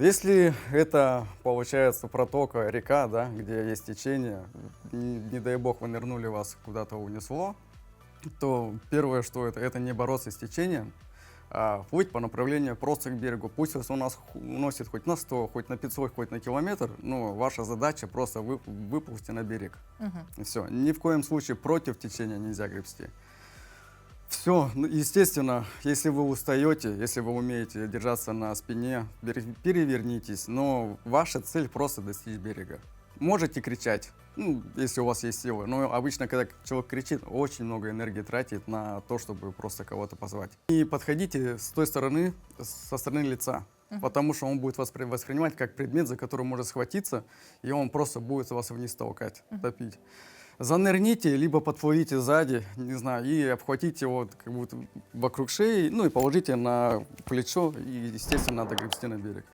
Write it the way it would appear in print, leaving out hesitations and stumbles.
Если это, получается, протока, река, да, где есть течение, не дай бог вы нырнули, вас куда-то унесло, то первое, что это не бороться с течением, а плыть по направлению просто к берегу. Пусть вас у нас уносит хоть на 100, хоть на 500, хоть на километр, но ваша задача просто выползти на берег. И все. Ни в коем случае против течения нельзя гребсти. Все, естественно, если вы устаете, если вы умеете держаться на спине, перевернитесь, но ваша цель просто достичь берега. Можете кричать, если у вас есть силы, но обычно, когда человек кричит, очень много энергии тратит на то, чтобы просто кого-то позвать. И подходите с той стороны, со стороны лица, потому что он будет воспринимать как предмет, за который может схватиться, и он просто будет вас вниз толкать, топить. Занырните, либо подплывите сзади, не знаю, и обхватите его как будто вокруг шеи, ну и положите на плечо, и, естественно, надо гребсти на берег.